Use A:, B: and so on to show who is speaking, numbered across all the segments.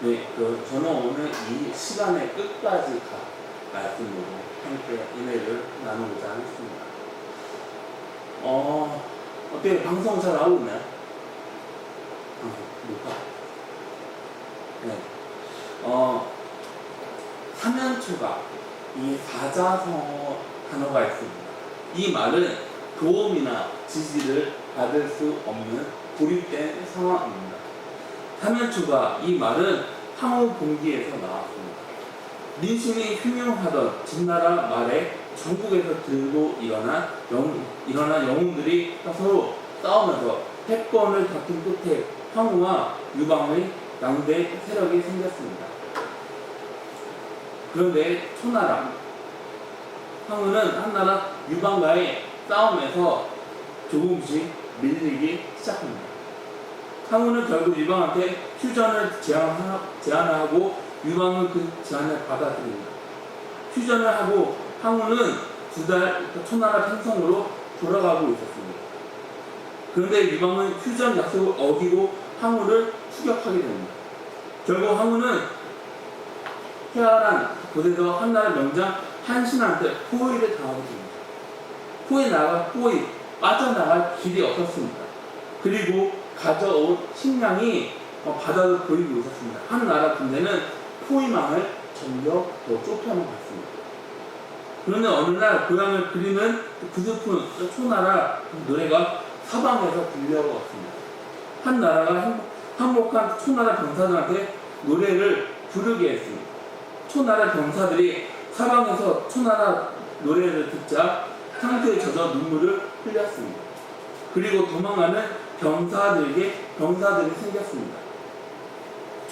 A: 네, 저는 오늘 이 시간의 끝까지 말씀으로 함께 은혜를 나누고자 하겠습니다. 어때요? 방송 잘 나오고 있나요? 네. 사면초가 이 사자성어 단어가 있습니다. 이 말은 도움이나 지지를 받을 수 없는 고립된 상황입니다. 사면초가 이 말은 황후 분기에서 나왔습니다. 민심이 흉흉하던 진나라 말에 전국에서 들고 일어난 영웅들이 서로 싸우면서 패권을 다툰 끝에 황후와 유방의 양대 세력이 생겼습니다. 그런데 초나라 황후는 한나라 유방과의 싸움에서 조금씩 밀리기 시작합니다. 황후는 결국 유방한테 휴전을 제안하고 유방은 그 제안을 받아들입니다. 휴전을 하고 황후는 2달 초나라 팽성으로 돌아가고 있었습니다. 그런데 유방은 휴전 약속을 어기고 황후를 추격하게 됩니다. 결국 황후는 해아란 곳에서 한나라 명장 한신한테 포위를 당하게 됩니다. 포위 빠져나갈 길이 없었습니다. 그리고 가져온 식량이 바다로 보이고 있었습니다. 한 나라 군대는 포위망을 전혀 더 좁혀놓았습니다. 그런데 어느 날 고향을 그리는 그 슬픈 초나라 노래가 서방에서 들려왔습니다. 한 나라가 항복한 초나라 병사들한테 노래를 부르게 했습니다. 초나라 병사들이 서방에서 초나라 노래를 듣자 상처에 젖어 눈물을 흘렸습니다. 그리고 도망가는 병사들이 생겼습니다.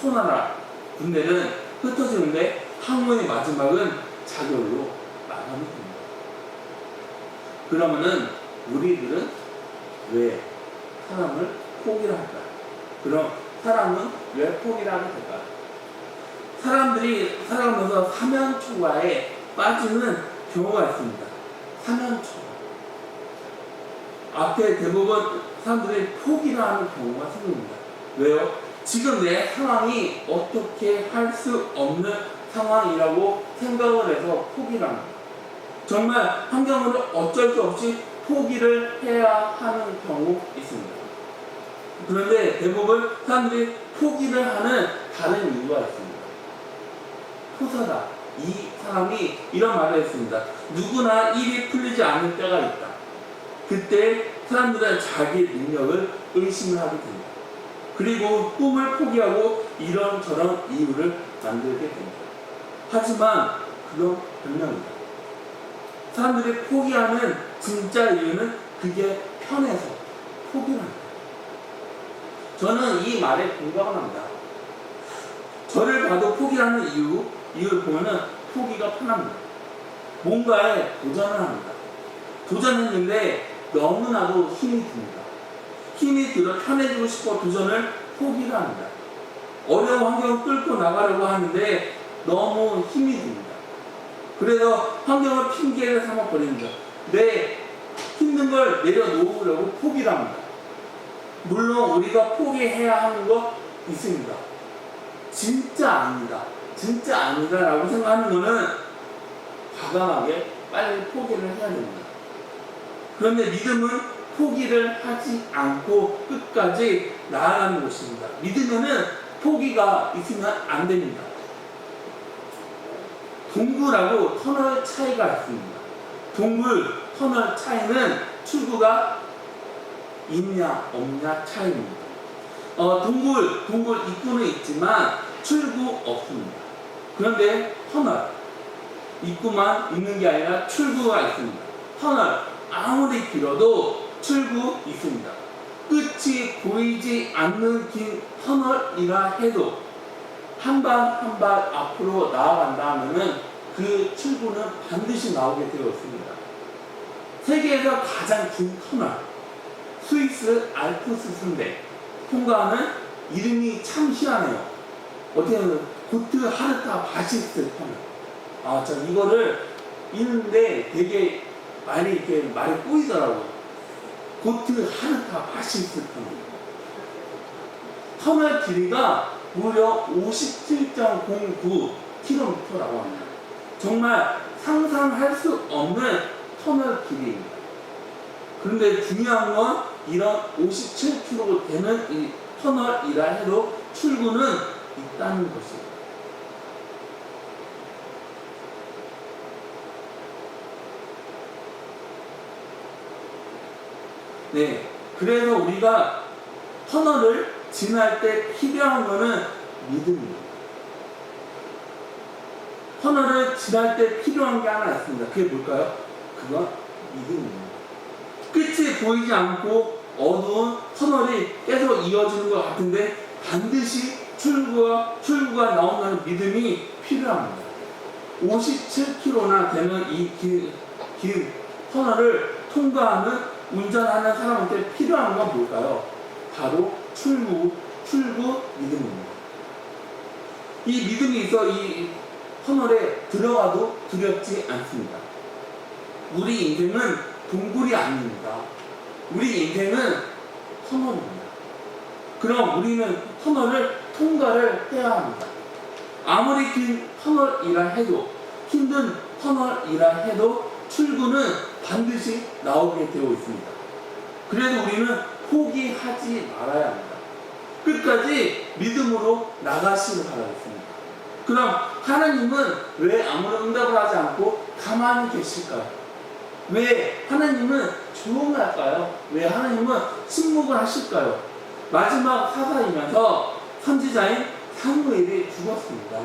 A: 초나라 군대는 흩어지는데 황후의 마지막은 자결로 마감이 됩니다. 그러면은 우리들은 왜 사람을 포기를 할까요? 그럼 사람은 왜 포기를 하게 될까요? 사람들이 살아가면서 사면초가에 빠지는 경우가 있습니다. 사면초. 앞에 대부분 사람들이 포기를 하는 경우가 생깁니다. 왜요? 지금 내 상황이 어떻게 할 수 없는 상황이라고 생각을 해서 포기를 합니다. 정말 환경으로 어쩔 수 없이 포기를 해야 하는 경우 있습니다. 그런데 대부분 사람들이 포기를 하는 다른 이유가 있습니다. 포사다. 이 사람이 이런 말을 했습니다. 누구나 일이 풀리지 않을 때가 있다. 그때 사람들은 자기 능력을 의심을 하게 됩니다. 그리고 꿈을 포기하고 이런저런 이유를 만들게 됩니다. 하지만 그건 변명입니다. 사람들이 포기하는 진짜 이유는 그게 편해서 포기를 합니다. 저는 이 말에 공감을 합니다. 저를 봐도 포기하는 이유를 보면은 포기가 편합니다. 뭔가에 도전을 합니다. 도전했는데 너무나도 힘이 듭니다. 힘이 들어 편해지고 싶어 도전을 포기를 합니다. 어려운 환경을 끌고 나가려고 하는데 너무 힘이 듭니다. 그래서 환경을 핑계를 삼아버립니다. 내 힘든 걸 내려놓으려고 포기를 합니다. 물론 우리가 포기해야 하는 거 있습니다. 진짜 아니다 라고 생각하는 거는 과감하게 빨리 포기를 해야 됩니다. 그런데 믿음은 포기를 하지 않고 끝까지 나아가는 것입니다. 믿으면은 포기가 있으면 안 됩니다. 동굴하고 터널 차이가 있습니다. 동굴, 터널 차이는 출구가 있냐 없냐 차이입니다. 동굴 입구는 있지만 출구 없습니다. 그런데 터널 입구만 있는 게 아니라 출구가 있습니다. 터널 아무리 길어도 출구 있습니다. 끝이 보이지 않는 긴 터널이라 해도 한 발 한 발 앞으로 나아간다 하면은 그 출구는 반드시 나오게 되어 있습니다. 세계에서 가장 긴 터널 스위스 알프스 산맥 통과하는 이름이 참 희한해요. 어떻게 보면 고트하르타 바시스트 터널. 저 이거를 읽는데 되게 말이 꼬이더라고요. 고트하르타 바시스트 터널. 터널 길이가 무려 57.09km라고 합니다. 정말 상상할 수 없는 터널 길이입니다. 그런데 중요한 건 이런 57km 되는 이 터널이라 해도 출구는 있다는 것입니다. 네, 그래서 우리가 터널을 지날 때 필요한 것은 믿음입니다. 터널을 지날 때 필요한 게 하나 있습니다. 그게 뭘까요? 그건 믿음입니다. 끝이 보이지 않고 어두운 터널이 계속 이어지는 것 같은데 반드시 출구가 나온다는 믿음이 필요합니다. 57km나 되는 이 긴 터널을 통과하는 운전하는 사람한테 필요한 건 뭘까요? 바로 출구 믿음입니다. 이 믿음이 있어 이 터널에 들어가도 두렵지 않습니다. 우리 인생은 동굴이 아닙니다. 우리 인생은 터널입니다. 그럼 우리는 터널을 통과를 해야 합니다. 아무리 긴 터널이라 해도, 힘든 터널이라 해도 출구는 반드시 나오게 되어 있습니다. 그래서 우리는 포기하지 말아야 합니다. 끝까지 믿음으로 나가시길 바라겠습니다. 그럼 하나님은 왜 아무런 응답을 하지 않고 가만히 계실까요? 왜 하나님은 조용할까요? 왜 하나님은 침묵을 하실까요? 마지막 사사이면서 선지자인 사무엘이 죽었습니다.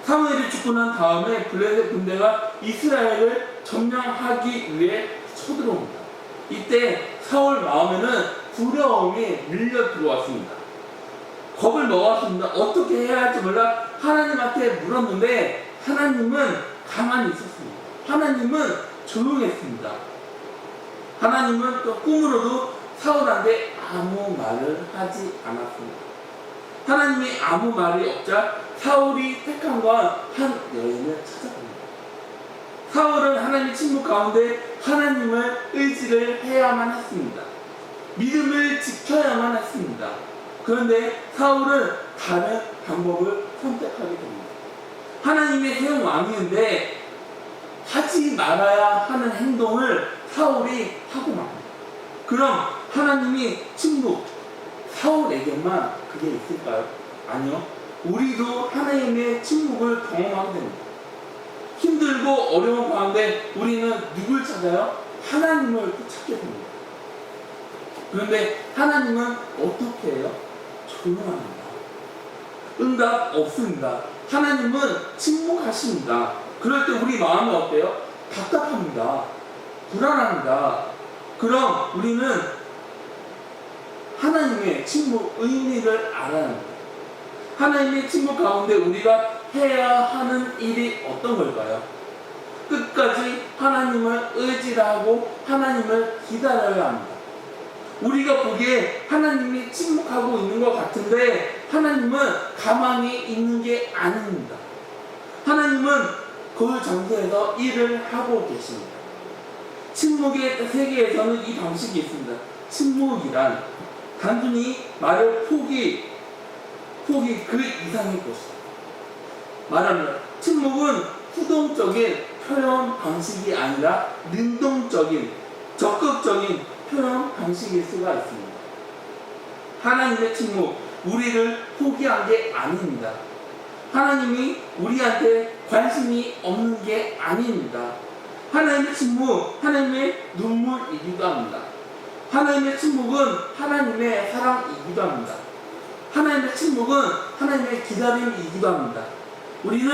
A: 사무엘이 죽고 난 다음에 블레셋 군대가 이스라엘을 점령하기 위해 쳐들어옵니다. 이때 사울 마음에는 두려움이 밀려 들어왔습니다. 겁을 먹었습니다. 어떻게 해야 할지 몰라 하나님한테 물었는데 하나님은 가만히 있었습니다. 하나님은 조용했습니다. 하나님은 또 꿈으로도 사울한테 아무 말을 하지 않았습니다. 하나님이 아무 말이 없자 사울이 택한 건 한 여인을 찾아갑니다. 사울은 하나님의 침묵 가운데 하나님을 의지를 해야만 했습니다. 믿음을 지켜야만 했습니다. 그런데 사울은 다른 방법을 선택하게 됩니다. 하나님의 새 왕이었는데 하지 말아야 하는 행동을 사울이 하고 맙니다. 그럼 하나님이 침묵, 사울에게만 그게 있을까요? 아니요. 우리도 하나님의 침묵을 경험하게 됩니다. 힘들고 어려운 가운데 우리는 누굴 찾아요? 하나님을 찾게 됩니다. 그런데 하나님은 어떻게 해요? 조용합니다. 응답 없습니다. 하나님은 침묵하십니다. 그럴 때 우리 마음이 어때요? 답답합니다. 불안합니다. 그럼 우리는 하나님의 침묵 의미를 알아야 합니다. 하나님의 침묵 가운데 우리가 해야 하는 일이 어떤 걸까요? 끝까지 하나님을 의지하고 하나님을 기다려야 합니다. 우리가 보기에 하나님이 침묵하고 있는 것 같은데 하나님은 가만히 있는 게 아닙니다. 하나님은 그 장소에서 일을 하고 계십니다. 침묵의 세계에서는 이 방식이 있습니다. 침묵이란 단순히 말을 포기 그 이상의 것이다. 말합니다. 침묵은 수동적인 표현 방식이 아니라 능동적인, 적극적인 표현 방식일 수가 있습니다. 하나님의 침묵, 우리를 포기한 게 아닙니다. 하나님이 우리한테 관심이 없는 게 아닙니다. 하나님의 침묵, 하나님의 눈물이기도 합니다. 하나님의 침묵은 하나님의 사랑이기도 합니다. 하나님의 침묵은 하나님의 기다림이기도 합니다. 우리는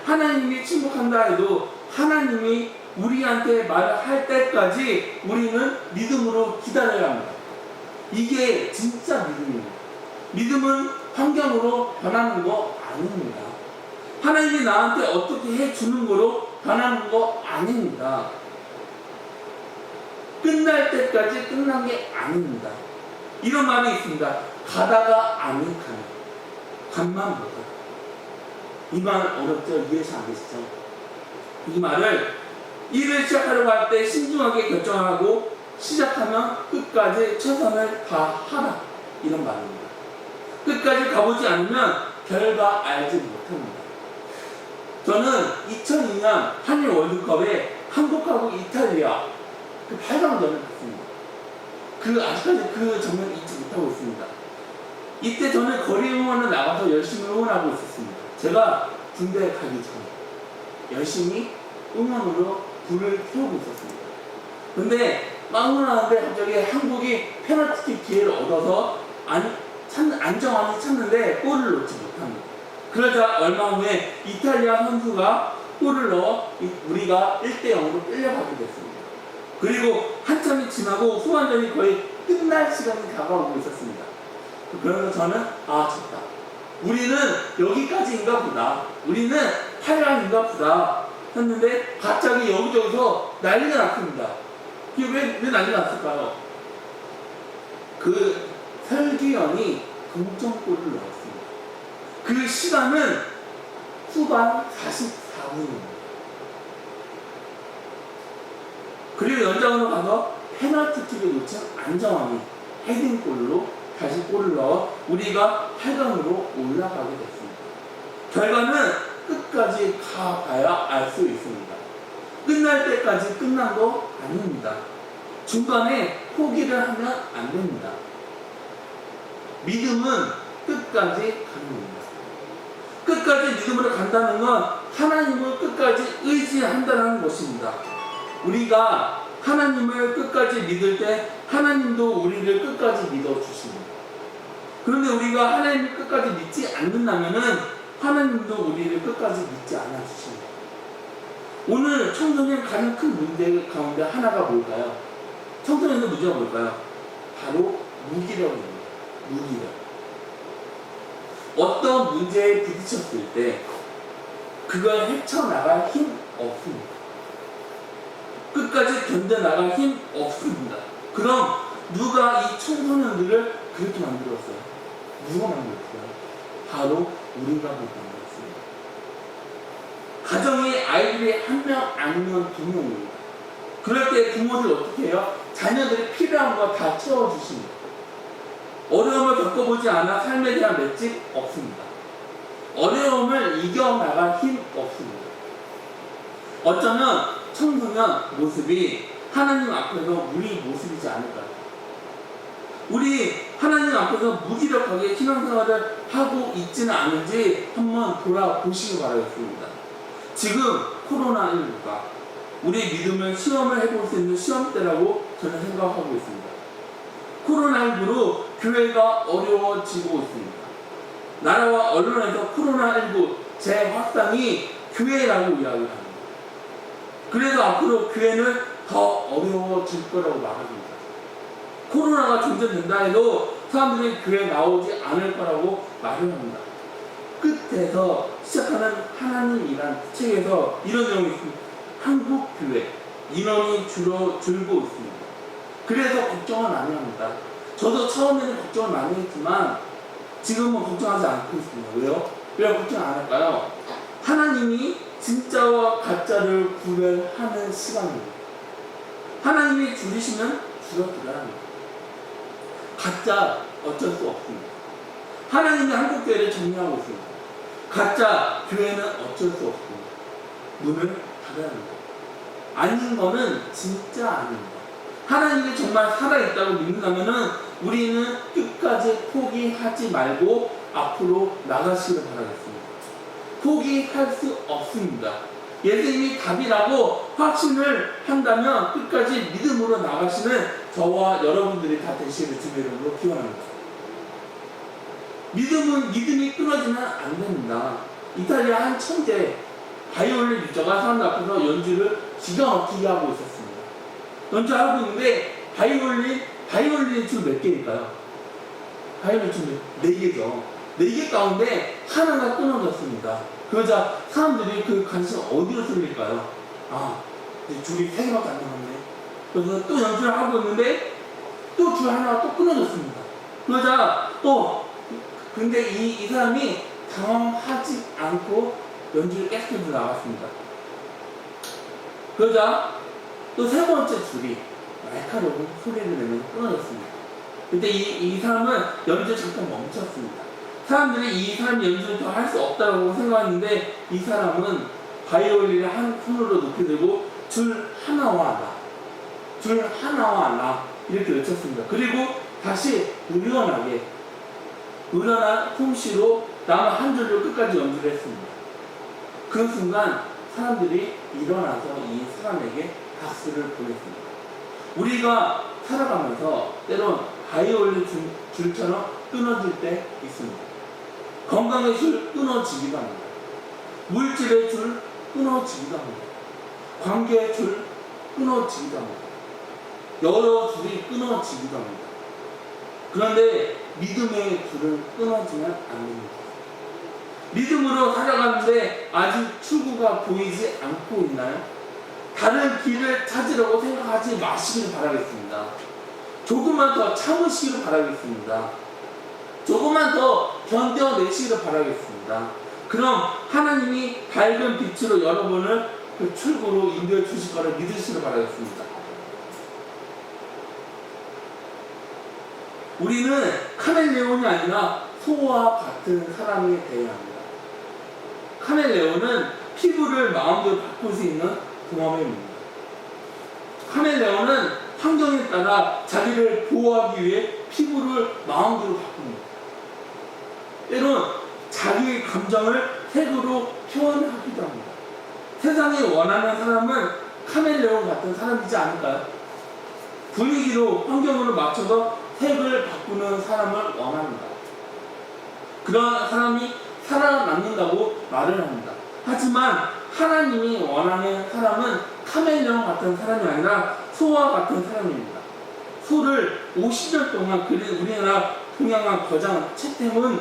A: 하나님이 침묵한다 해도 하나님이 우리한테 말을 할 때까지 우리는 믿음으로 기다려야 합니다. 이게 진짜 믿음입니다. 믿음은 환경으로 변하는 거 아닙니다. 하나님이 나한테 어떻게 해주는 거로 변하는 거 아닙니다. 끝날 때까지 끝난 게 아닙니다. 이런 말이 있습니다. 가다가 아닌 간만 보다. 이 말 어렵죠? 이해서 안 되시죠? 이 말을 일을 시작하려고 할 때 신중하게 결정하고 시작하면 끝까지 최선을 다하라. 이런 말입니다. 끝까지 가보지 않으면 결과 알지 못합니다. 저는 2002년 한일 월드컵에 한국하고 이탈리아 그 8강전을 봤습니다. 아직까지 그 장면 잊지 못하고 있습니다. 이때 저는 거리 응원을 나가서 열심히 응원하고 있었습니다. 제가 군대에 가기 전에 열심히 응원으로 불을 태우고 있었습니다. 근데 막 응원하는데 갑자기 한국이 페널티킥 기회를 얻어서 안정환이 찼는데 골을 넣지 못합니다. 그러자 얼마 후에 이탈리아 선수가 골을 넣어 우리가 1대0으로 끌려가게 됐습니다. 그리고 한참이 지나고 후반전이 거의 끝날 시간이 다가오고 있었습니다. 그래서 저는 졌다. 우리는 여기까지인가 보다. 우리는 8강인가 보다 했는데 갑자기 여기저기서 난리가 났습니다. 이게 왜 난리가 났을까요? 그 설기현이 동점골을 넣었습니다. 그 시간은 후반 44분입니다. 그리고 연장으로 가서 페널티킥을 놓친 안정환이 헤딩골로 다시 골을 넣어 우리가 8강으로 올라가게 됐습니다. 결과는 끝까지 가봐야 알 수 있습니다. 끝날 때까지 끝난 거 아닙니다. 중간에 포기를 하면 안 됩니다. 믿음은 끝까지 가는 겁니다. 끝까지 믿음으로 간다는 건 하나님을 끝까지 의지한다는 것입니다. 우리가 하나님을 끝까지 믿을 때 하나님도 우리를 끝까지 믿어주십니다. 그런데 우리가 하나님을 끝까지 믿지 않는다면 하나님도 우리를 끝까지 믿지 않아주십니다. 오늘 청소년 가장 큰 문제 가운데 하나가 뭘까요? 청소년의 문제가 뭘까요? 바로 무기력입니다. 무기력. 어떤 문제에 부딪혔을 때 그걸 헤쳐나갈 힘 없습니다. 끝까지 견뎌나갈 힘 없습니다. 그럼 누가 이 청소년들을 그렇게 만들었어요? 누가 만들었어요? 바로 우리가 만들었습니다. 가정에 아이들이 한 명 아니면 두 명입니다. 그럴 때 부모들 어떻게 해요? 자녀들이 필요한 거 다 채워주십니다. 어려움을 겪어보지 않아 삶에 대한 맷집 없습니다. 어려움을 이겨나갈 힘 없습니다. 어쩌면 청소년 모습이 하나님 앞에서 우리 모습이지 않을까요? 우리 하나님 앞에서 무기력하게 신앙생활을 하고 있지는 않은지 한번 돌아보시기 바라겠습니다. 지금 코로나19가 우리 믿음을 시험을 해볼 수 있는 시험대라고 저는 생각하고 있습니다. 코로나19로 교회가 어려워지고 있습니다. 나라와 언론에서 코로나19 재확산이 교회라고 이야기합니다. 그래서 앞으로 교회는 더 어려워질 거라고 말합니다. 코로나가 종전된다 해도 사람들이 교회에 나오지 않을 거라고 말을 합니다. 끝에서 시작하는 하나님이란 책에서 이런 내용이 있습니다. 한국 교회 인원이 줄고 있습니다. 그래서 걱정을 많이 합니다. 저도 처음에는 걱정을 많이 했지만 지금은 걱정하지 않고 있습니다. 왜요? 왜 걱정 안 할까요? 하나님이 진짜와 가짜를 구별하는 시간입니다. 하나님이 줄이시면 줄어들어야 합니다. 가짜 어쩔 수 없습니다. 하나님이 한국교회를 정리하고 있습니다. 가짜 교회는 어쩔 수 없습니다. 문을 닫아야 합니다. 아닌 거는 진짜 아닙니다. 하나님이 정말 살아있다고 믿는다면 우리는 끝까지 포기하지 말고 앞으로 나가시길 바라겠습니다. 포기할 수 없습니다. 예수님이 답이라고 확신을 한다면 끝까지 믿음으로 나가시는 저와 여러분들이 다 되시기를 주의 이름으로 기원합니다. 믿음이 끊어지면 안 됩니다. 이탈리아 한 천재 바이올린 유저가 사람들 앞에서 연주를 기가 막히게 하고 있었습니다. 연주하고 있는데 바이올린이 줄 몇 개일까요? 바이올린 줄 4개죠. 4개 가운데 하나가 끊어졌습니다. 그러자 사람들이 그 관심 어디로 쏠릴까요? 이제 줄이 3개밖에 안 남았네. 그래서 또 연주를 하고 있는데 또 줄 하나가 또 끊어졌습니다. 그러자 근데 이 사람이 당황하지 않고 연주를 계속해서 나갔습니다. 그러자 또 3번째 줄이 날카로운 소리를 내면서 끊어졌습니다. 근데 이 사람은 연주를 잠깐 멈췄습니다. 사람들이 이 사람 연주를 더 할 수 없다고 생각했는데 이 사람은 바이올린을 한 손으로 높이 들고 줄 하나와 나 이렇게 외쳤습니다. 그리고 다시 우연한 솜씨로 남은 한 줄로 끝까지 연주를 했습니다. 그 순간 사람들이 일어나서 이 사람에게 박수를 보냈습니다. 우리가 살아가면서 때론 바이올린 줄처럼 끊어질 때 있습니다. 건강의 줄 끊어지기도 합니다. 물질의 줄 끊어지기도 합니다. 관계의 줄 끊어지기도 합니다. 여러 줄이 끊어지기도 합니다. 그런데 믿음의 줄은 끊어지면 안 됩니다. 믿음으로 살아가는데 아직 출구가 보이지 않고 있나요? 다른 길을 찾으려고 생각하지 마시길 바라겠습니다. 조금만 더 참으시길 바라겠습니다. 조금만 더 견뎌내시기를 바라겠습니다. 그럼 하나님이 밝은 빛으로 여러분을 그 출구로 인도해 주실 거를 믿으시길 바라겠습니다. 우리는 카멜레온이 아니라 소와 같은 사람이 되어야 합니다. 카멜레온은 피부를 마음대로 바꿀 수 있는 동화뱀입니다. 카멜레온은 환경에 따라 자기를 보호하기 위해 피부를 마음대로 바꿉니다. 때론 자기의 감정을 색으로 표현하기도 합니다. 세상이 원하는 사람은 카멜레온 같은 사람이지 않을까요? 분위기로 환경으로 맞춰서 색을 바꾸는 사람을 원합니다. 그런 사람이 살아남는다고 말을 합니다. 하지만 하나님이 원하는 사람은 카멜레온 같은 사람이 아니라 소와 같은 사람입니다. 소를 50년 동안 그린 우리나라 동양화 거장 채템은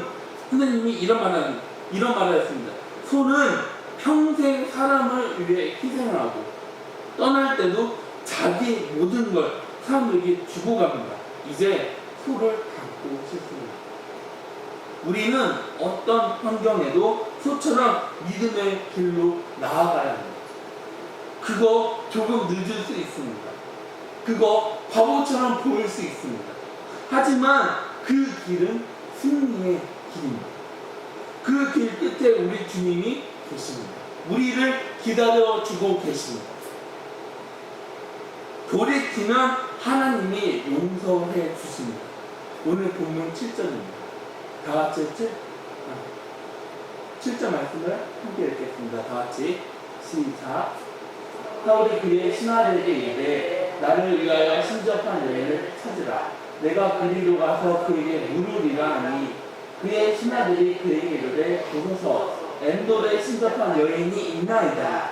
A: 선생님이 이런 말을 했습니다. 소는 평생 사람을 위해 희생을 하고 떠날 때도 자기 모든 걸 사람들에게 주고 갑니다. 이제 소를 닮고 싶습니다. 우리는 어떤 환경에도 소처럼 믿음의 길로 나아가야 합니다. 그거 조금 늦을 수 있습니다. 그거 바보처럼 보일 수 있습니다. 하지만 그 길은 승리의 길입니다. 그 길 끝에 우리 주님이 계십니다. 우리를 기다려주고 계십니다. 돌이키면 하나님이 용서해 주십니다. 오늘 본문 7절입니다. 다 같이 7절 말씀을 함께 읽겠습니다. 다 같이 시작. 사울이 그의 신하들에게 이르되 나를 위하여 신접한 여인을 찾으라. 내가 그리로 가서 그에게 물으리라 하니 그의 신하들이 그에게 이르되 보소서 엔돌에 신접한 여인이 있나이다.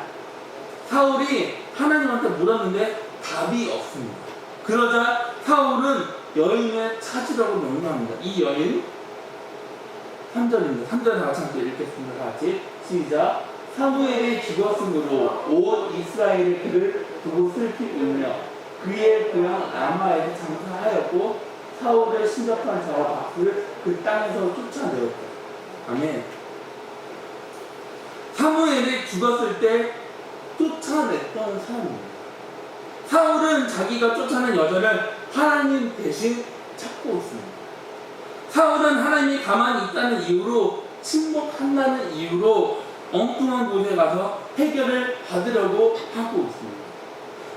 A: 사울이 하나님한테 물었는데 답이 없습니다. 그러자 사울은 여인을 찾으라고 명령합니다. 이 여인 3절입니다. 3절 다 같이 읽겠습니다. 다 같이 시작. 사무엘이 죽었으므로 온 이스라엘이 그를 두고 슬피 울며 그의 고향 라마에서 장사하였고 사울을 신접한 자와 박수를 그 땅에서 쫓아내었다. 아멘. 사무엘이 죽었을 때 쫓아냈던 사람입니다. 사울은 자기가 쫓아낸 여자를 하나님 대신 찾고 있습니다. 사울은 하나님이 가만히 있다는 이유로 침묵한다는 이유로 엉뚱한 곳에 가서 해결을 받으려고 하고 있습니다.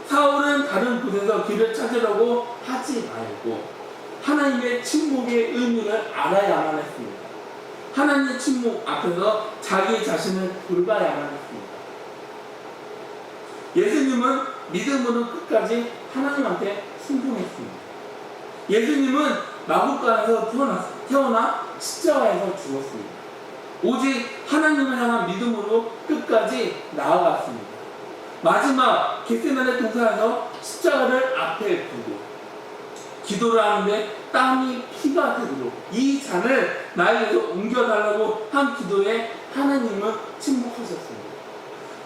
A: 사울은 다른 곳에서 길을 찾으려고 하지 말고 하나님의 침묵의 의미를 알아야만 했습니다. 하나님의 침묵 앞에서 자기 자신을 돌봐야만 했습니다. 예수님은 믿음으로 끝까지 하나님한테 순종했습니다. 예수님은 마구간에서 태어나 십자가에서 죽었습니다. 오직 하나님을 향한 믿음으로 끝까지 나아갔습니다. 마지막 겟세마네 동산에서 십자가를 앞에 두고 기도를 하는데 땀이 피가 되도록 이 잔을 나에게서 옮겨달라고 한 기도에 하나님은 침묵하셨습니다.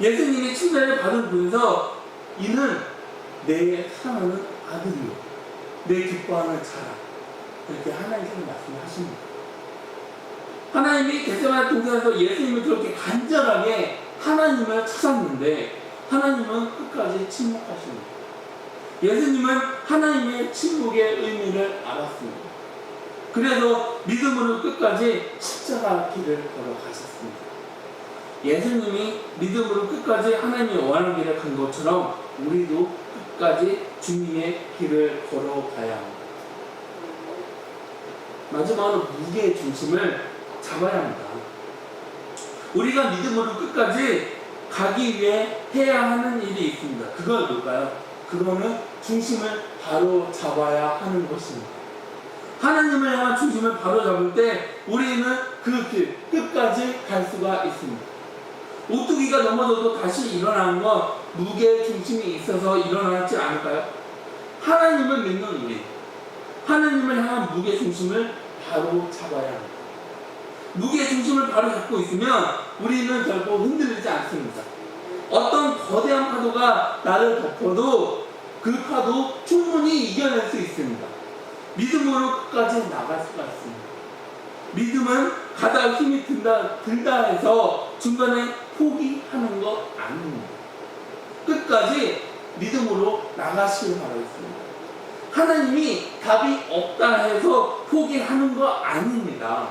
A: 예수님이 침례를 받은 분에서 이는 내 사랑하는 아들이요 내 기뻐하는 자라 이렇게 하나님께서 말씀하십니다. 하나님이 겟세마네 동산에서 예수님을 그렇게 간절하게 하나님을 찾았는데 하나님은 끝까지 침묵하십니다. 예수님은 하나님의 침묵의 의미를 알았습니다. 그래서 믿음으로 끝까지 십자가 길을 걸어가셨습니다. 예수님이 믿음으로 끝까지 하나님의 원하는 길을 간 것처럼 우리도 끝까지 주님의 길을 걸어가야 합니다. 마지막으로 무게의 중심을 잡아야 합니다. 우리가 믿음으로 끝까지 가기 위해 해야 하는 일이 있습니다. 그건 뭘까요? 그거는 중심을 바로 잡아야 하는 것입니다. 하나님을 향한 중심을 바로 잡을 때 우리는 그 길 끝까지 갈 수가 있습니다. 오뚜기가 넘어져도 다시 일어나는 건 무게의 중심이 있어서 일어나지 않을까요? 하나님을 믿는 우리, 하나님을 향한 무게 중심을 바로 잡아야 합니다. 무게 중심을 바로 잡고 있으면 우리는 결코 흔들리지 않습니다. 어떤 거대한 파도가 나를 덮어도 그 파도 충분히 이겨낼 수 있습니다. 믿음으로 끝까지 나갈 수가 있습니다. 믿음은 가다 힘이 든다 해서 중간에 포기하는 것 아닙니다. 끝까지 믿음으로 나가시길 바라겠습니다. 하나님이 답이 없다 해서 포기하는 거 아닙니다.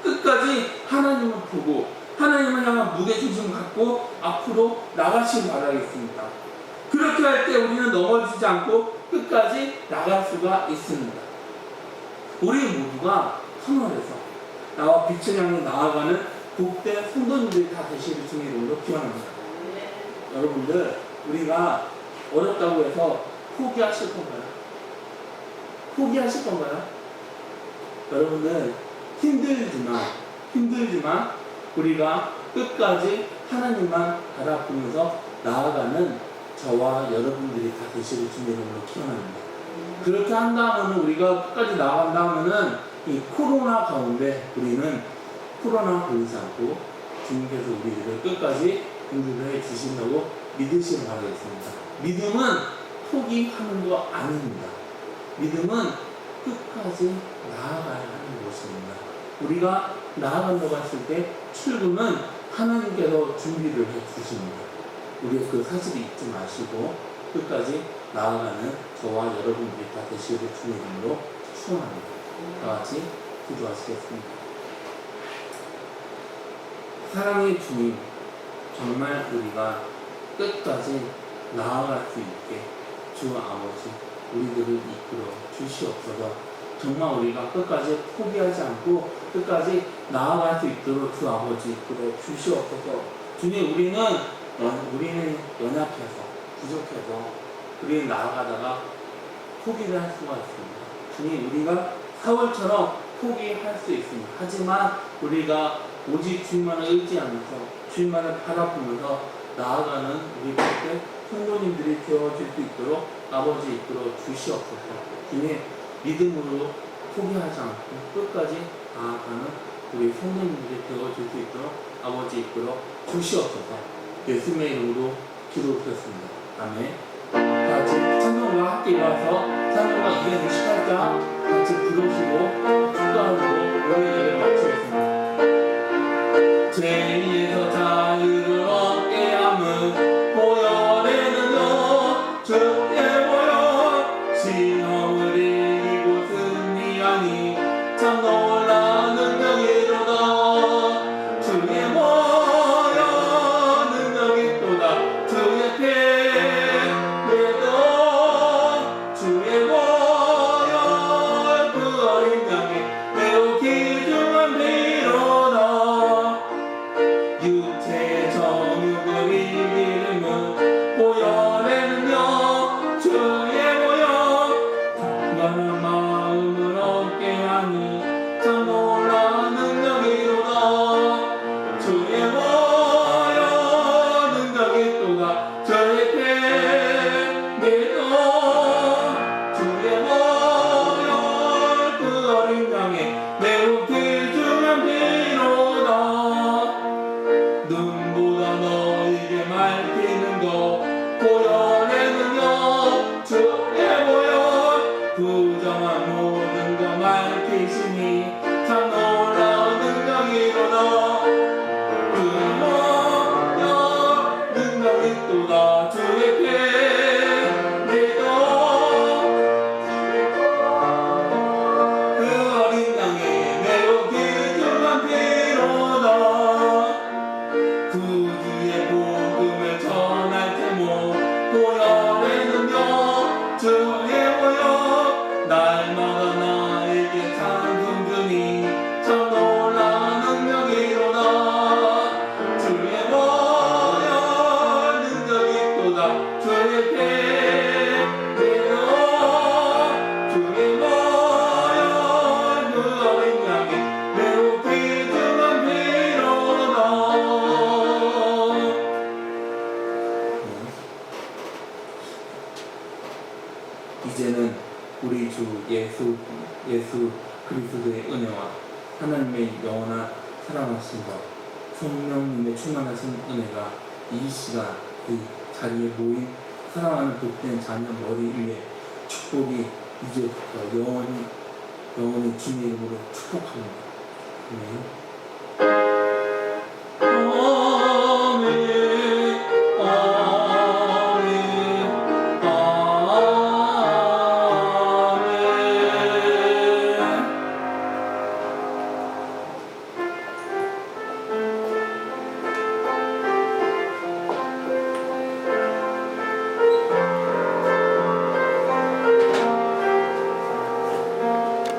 A: 끝까지 하나님을 보고 하나님을 향한 무게중심을 갖고 앞으로 나가시길 바라겠습니다. 그렇게 할 때 우리는 넘어지지 않고 끝까지 나갈 수가 있습니다. 우리 모두가 터널에서 나와 빛을 향해 나아가는 복된 성도님들이 다 되시길 주의 이름으로 기원합니다. 여러분들, 우리가 어렵다고 해서 포기하실 건가요? 포기하실 건가요? 여러분들, 힘들지만 우리가 끝까지 하나님만 바라보면서 나아가는 저와 여러분들이 다 되시길 주의 이름으로 기원합니다. 그렇게 한다면 우리가 끝까지 나아간다면 이 코로나 가운데 우리는 코로나 걸리지 않고 주님께서 우리들을 끝까지 인도해 주신다고 믿으시길 바라겠습니다. 믿음은 포기하는 거 아닙니다. 믿음은 끝까지 나아가야 하는 것입니다. 우리가 나아간다고 했을 때 출구는 하나님께서 준비를 해 주십니다. 우리 그 사실을 잊지 마시고 끝까지 나아가는 저와 여러분들이 다 되시기를 주의 이름으로 축원합니다. 다 같이 기도하시겠습니다. 사랑의 주님, 정말 우리가 끝까지 나아갈 수 있게 주 아버지 우리들을 이끌어 주시옵소서. 정말 우리가 끝까지 포기하지 않고 끝까지 나아갈 수 있도록 주 아버지 이끌어 주시옵소서. 주님, 우리는 연약해서 부족해서 우리는 나아가다가 포기를 할 수가 있습니다. 주님, 우리가 사울처럼 포기할 수 있습니다. 하지만 우리가 오직 주님만을 의지하면서 주님만을 바라보면서 나아가는 우리 곁에 성도님들이 되어질 수 있도록 아버지 이끌어 주시옵소서. 주님, 믿음으로 포기하지 않고 끝까지 나아가는 우리 성도님들이 되어질 수 있도록 아버지 이끌어 주시옵소서. 예수님의 이름으로 기도드렸습니다. 아멘. 같이 찬송과 함께 일어나서 찬송가 268장 같이 부르시고 축가하고 오늘 예배를 마치겠습니다. 죄에서 자유를 얻게 함은 보혈에는요 주께 모여 시험을 이기고 승리하니 참 놀라운 능력이로다. 주의 모여 능력이 또다. 주의 패배도 주의 모여 그 어린 양이 매우 귀중한 비 사랑하신 것, 성령님의 충만하신 은혜가 이 시간 이 자리에 모인 사랑하는 복된 자녀 머리 위에 축복이 이제부터 영원히 주님의 이름으로 축복합니다. 아멘.